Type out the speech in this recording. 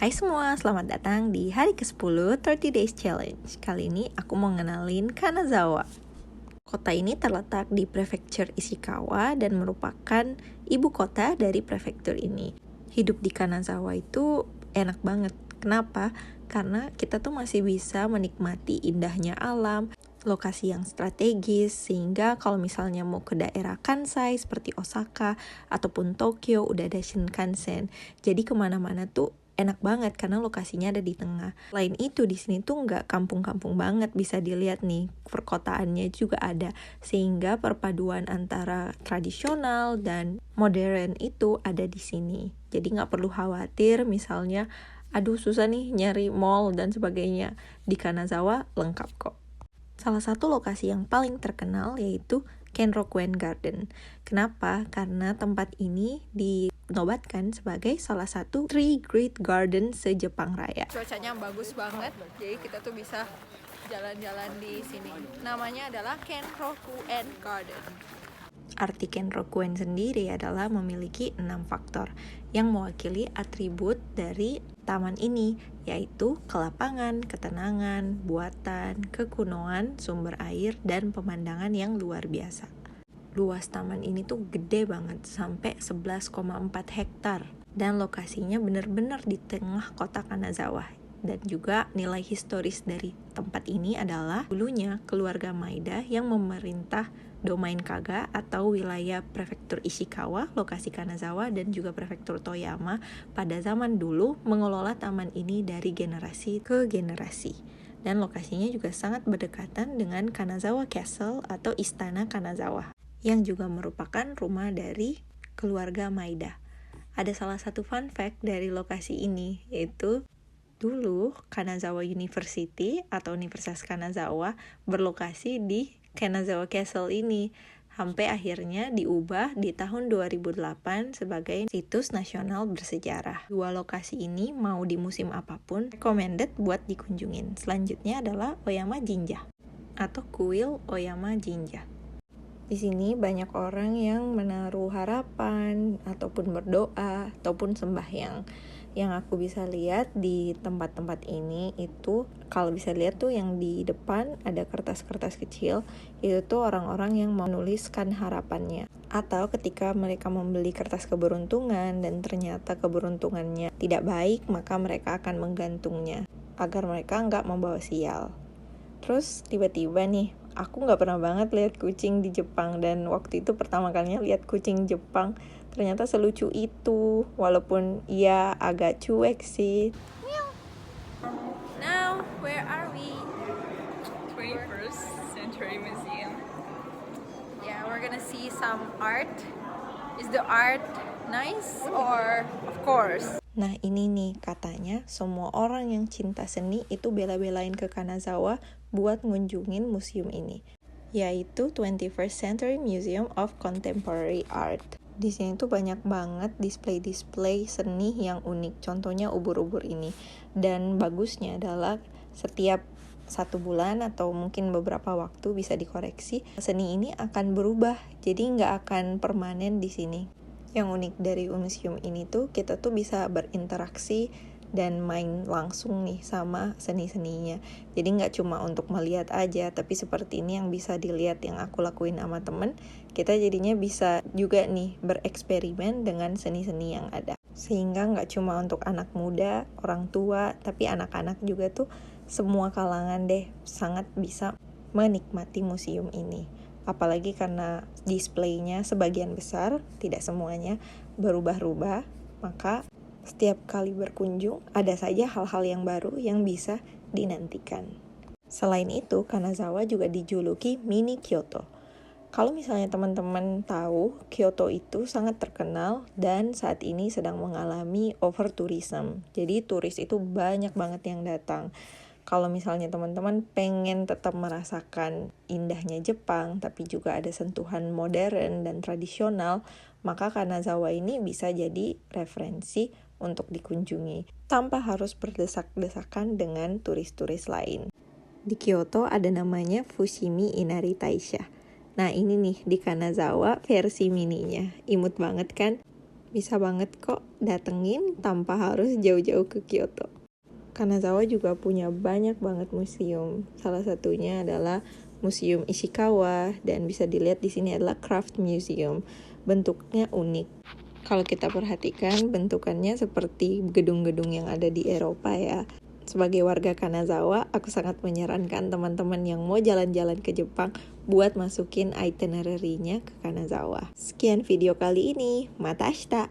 Hai semua, selamat datang di hari ke-10 30 Days Challenge. Kali ini aku mau ngenalin Kanazawa. Kota ini terletak di prefektur Ishikawa dan merupakan ibu kota dari prefektur ini. Hidup di Kanazawa itu enak banget. Kenapa? Karena kita tuh masih bisa menikmati indahnya alam, lokasi yang strategis, sehingga kalau misalnya mau ke daerah Kansai seperti Osaka ataupun Tokyo udah ada Shinkansen. Jadi kemana-mana tuh enak banget karena lokasinya ada di tengah. Selain itu di sini tuh nggak kampung-kampung banget, bisa dilihat nih perkotaannya juga ada, sehingga perpaduan antara tradisional dan modern itu ada di sini. Jadi nggak perlu khawatir misalnya, aduh susah nih nyari mall dan sebagainya. Di Kanazawa lengkap kok. Salah satu lokasi yang paling terkenal yaitu Kenrokuen Garden. Kenapa? Karena tempat ini dinobatkan sebagai salah satu 3 Great Garden se-Jepang Raya. Cuacanya bagus banget, jadi kita tuh bisa jalan-jalan di sini. Namanya adalah Kenrokuen Garden. Arti Kenrokuen sendiri adalah memiliki 6 faktor yang mewakili atribut dari taman ini, yaitu kelapangan, ketenangan, buatan, kekunoan, sumber air, dan pemandangan yang luar biasa. Luas taman ini tuh gede banget, sampai 11,4 hektar, dan lokasinya benar-benar di tengah kota Kanazawa. Dan juga nilai historis dari tempat ini adalah dulunya keluarga Maeda yang memerintah domain Kaga atau wilayah prefektur Ishikawa, lokasi Kanazawa, dan juga prefektur Toyama pada zaman dulu mengelola taman ini dari generasi ke generasi. Dan lokasinya juga sangat berdekatan dengan Kanazawa Castle atau Istana Kanazawa, yang juga merupakan rumah dari keluarga Maeda. Ada salah satu fun fact dari lokasi ini, yaitu dulu Kanazawa University atau Universitas Kanazawa berlokasi di Kanazawa Castle ini, sampai akhirnya diubah di tahun 2008 sebagai situs nasional bersejarah. Dua lokasi ini mau di musim apapun recommended buat dikunjungin. Selanjutnya adalah Oyama Jinja atau kuil Oyama Jinja. Di sini banyak orang yang menaruh harapan ataupun berdoa ataupun sembahyang. Yang aku bisa lihat di tempat-tempat ini itu, kalau bisa lihat tuh yang di depan ada kertas-kertas kecil, itu tuh orang-orang yang menuliskan harapannya. Atau ketika mereka membeli kertas keberuntungan dan ternyata keberuntungannya tidak baik, maka mereka akan menggantungnya agar mereka nggak membawa sial. Terus tiba-tiba nih, aku nggak pernah banget lihat kucing di Jepang, dan waktu itu pertama kalinya lihat kucing Jepang ternyata selucu itu, walaupun ya agak cuek sih. Now, where are we? 21st Century Museum. Yeah, we're gonna see some art. Is the art nice or of course? Nah ini nih katanya semua orang yang cinta seni itu bela-belain ke Kanazawa buat ngunjungin museum ini, yaitu 21st Century Museum of Contemporary Art. Di sini tuh banyak banget display seni yang unik, contohnya ubur-ubur ini. Dan bagusnya adalah setiap 1 bulan atau mungkin beberapa waktu bisa dikoreksi, seni ini akan berubah, jadi nggak akan permanen di sini. Yang unik dari museum ini tuh kita tuh bisa berinteraksi dan main langsung nih sama seni-seninya. Jadi nggak cuma untuk melihat aja, tapi seperti ini yang bisa dilihat yang aku lakuin sama temen, kita jadinya bisa juga nih bereksperimen dengan seni-seni yang ada. Sehingga nggak cuma untuk anak muda, orang tua, tapi anak-anak juga tuh semua kalangan deh sangat bisa menikmati museum ini. Apalagi karena displaynya sebagian besar, tidak semuanya, berubah-ubah, maka setiap kali berkunjung, ada saja hal-hal yang baru yang bisa dinantikan. Selain itu, Kanazawa juga dijuluki mini Kyoto. Kalau misalnya teman-teman tahu, Kyoto itu sangat terkenal dan saat ini sedang mengalami overtourism. Jadi turis itu banyak banget yang datang. Kalau misalnya teman-teman pengen tetap merasakan indahnya Jepang, tapi juga ada sentuhan modern dan tradisional, maka Kanazawa ini bisa jadi referensi untuk dikunjungi, tanpa harus berdesak-desakan dengan turis-turis lain. Di Kyoto ada namanya Fushimi Inari Taisha. Nah ini nih di Kanazawa versi mininya, imut banget kan? Bisa banget kok datengin tanpa harus jauh-jauh ke Kyoto. Kanazawa juga punya banyak banget museum. Salah satunya adalah Museum Ishikawa, dan bisa dilihat di sini adalah Craft Museum. Bentuknya unik. Kalau kita perhatikan, bentukannya seperti gedung-gedung yang ada di Eropa ya. Sebagai warga Kanazawa, aku sangat menyarankan teman-teman yang mau jalan-jalan ke Jepang buat masukin itinerary-nya ke Kanazawa. Sekian video kali ini. Matashita!